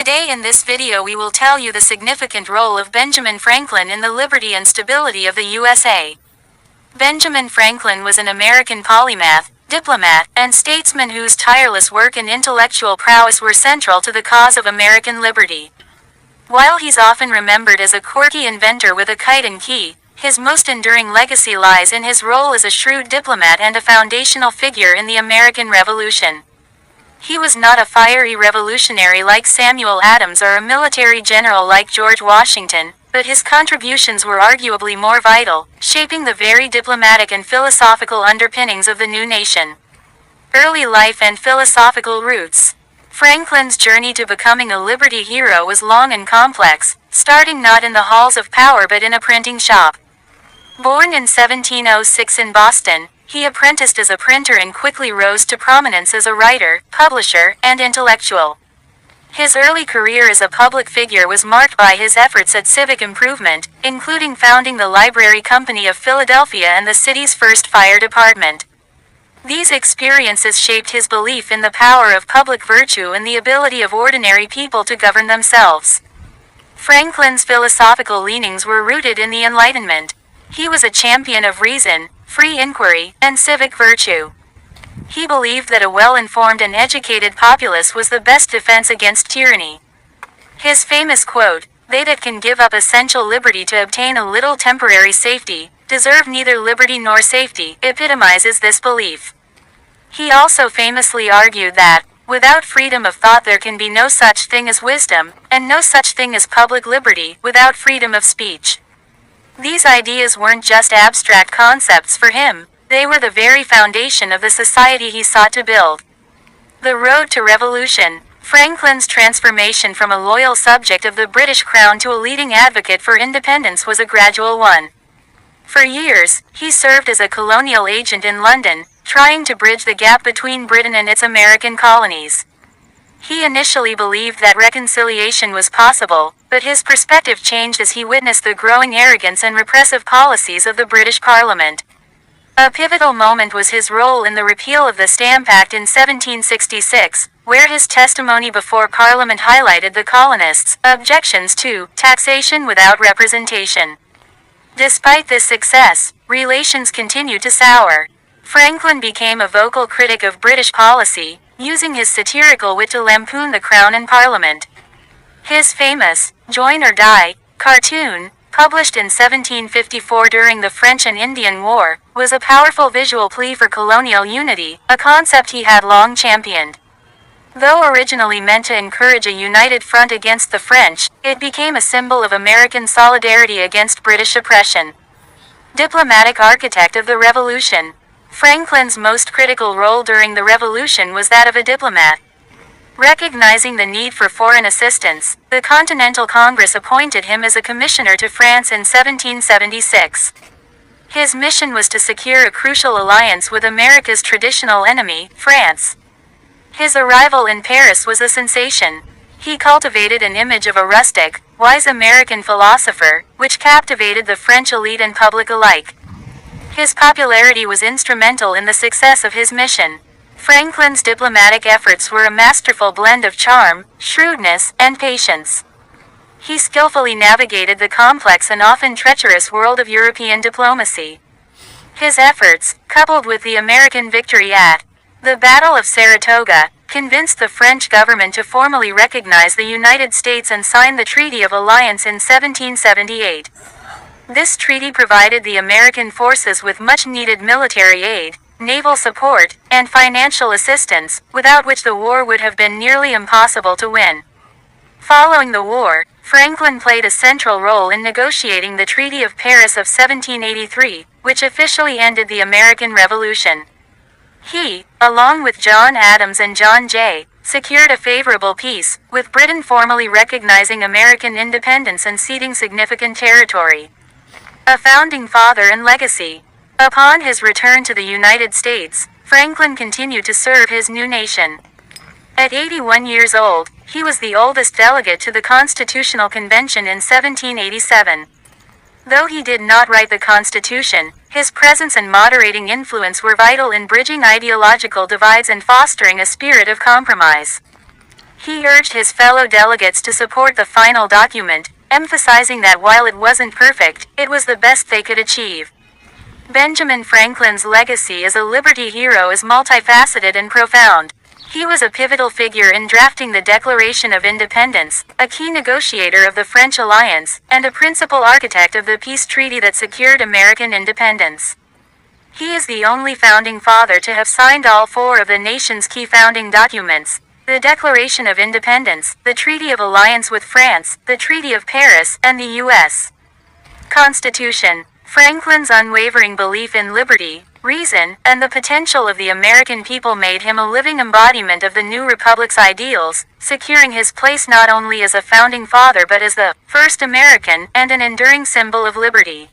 Today in this video we will tell you the significant role of Benjamin Franklin in the liberty and stability of the USA. Benjamin Franklin was an American polymath, diplomat, and statesman whose tireless work and intellectual prowess were central to the cause of American liberty. While he's often remembered as a quirky inventor with a kite and key, his most enduring legacy lies in his role as a shrewd diplomat and a foundational figure in the American Revolution. He was not a fiery revolutionary like Samuel Adams or a military general like George Washington, but his contributions were arguably more vital, shaping the very diplomatic and philosophical underpinnings of the new nation. Early life and philosophical roots. Franklin's journey to becoming a liberty hero was long and complex, starting not in the halls of power but in a printing shop. Born in 1706 in Boston, he apprenticed as a printer and quickly rose to prominence as a writer, publisher, and intellectual. His early career as a public figure was marked by his efforts at civic improvement, including founding the Library Company of Philadelphia and the city's first fire department. These experiences shaped his belief in the power of public virtue and the ability of ordinary people to govern themselves. Franklin's philosophical leanings were rooted in the Enlightenment. He was a champion of reason, free inquiry, and civic virtue. He believed that a well-informed and educated populace was the best defense against tyranny. His famous quote, "They that can give up essential liberty to obtain a little temporary safety, deserve neither liberty nor safety," epitomizes this belief. He also famously argued that, without freedom of thought there can be no such thing as wisdom, and no such thing as public liberty, without freedom of speech. These ideas weren't just abstract concepts for him, they were the very foundation of the society he sought to build. The road to revolution. Franklin's transformation from a loyal subject of the British Crown to a leading advocate for independence was a gradual one. For years, he served as a colonial agent in London, trying to bridge the gap between Britain and its American colonies. He initially believed that reconciliation was possible, but his perspective changed as he witnessed the growing arrogance and repressive policies of the British Parliament. A pivotal moment was his role in the repeal of the Stamp Act in 1766, where his testimony before Parliament highlighted the colonists' objections to taxation without representation. Despite this success, relations continued to sour. Franklin became a vocal critic of British policy, using his satirical wit to lampoon the Crown and Parliament. His famous "Join or Die" cartoon, published in 1754 during the French and Indian War, was a powerful visual plea for colonial unity, a concept he had long championed. Though originally meant to encourage a united front against the French, it became a symbol of American solidarity against British oppression. Diplomatic architect of the Revolution. Franklin's most critical role during the Revolution was that of a diplomat. Recognizing the need for foreign assistance, the Continental Congress appointed him as a commissioner to France in 1776. His mission was to secure a crucial alliance with America's traditional enemy, France. His arrival in Paris was a sensation. He cultivated an image of a rustic, wise American philosopher, which captivated the French elite and public alike. His popularity was instrumental in the success of his mission. Franklin's diplomatic efforts were a masterful blend of charm, shrewdness, and patience. He skillfully navigated the complex and often treacherous world of European diplomacy. His efforts, coupled with the American victory at the Battle of Saratoga, convinced the French government to formally recognize the United States and sign the Treaty of Alliance in 1778. This treaty provided the American forces with much-needed military aid, naval support, and financial assistance, without which the war would have been nearly impossible to win. Following the war, Franklin played a central role in negotiating the Treaty of Paris of 1783, which officially ended the American Revolution. He, along with John Adams and John Jay, secured a favorable peace, with Britain formally recognizing American independence and ceding significant territory. A founding father and legacy. Upon his return to the United States, Franklin continued to serve his new nation. At 81 years old, he was the oldest delegate to the Constitutional Convention in 1787. Though he did not write the Constitution, his presence and moderating influence were vital in bridging ideological divides and fostering a spirit of compromise. He urged his fellow delegates to support the final document, emphasizing that while it wasn't perfect, it was the best they could achieve. Benjamin Franklin's legacy as a liberty hero is multifaceted and profound. He was a pivotal figure in drafting the Declaration of Independence, a key negotiator of the French alliance, and a principal architect of the peace treaty that secured American independence. He is the only founding father to have signed all four of the nation's key founding documents: the Declaration of Independence, the Treaty of Alliance with France, the Treaty of Paris, and the U.S. Constitution. Franklin's unwavering belief in liberty, reason, and the potential of the American people made him a living embodiment of the new republic's ideals, securing his place not only as a founding father but as the first American and an enduring symbol of liberty.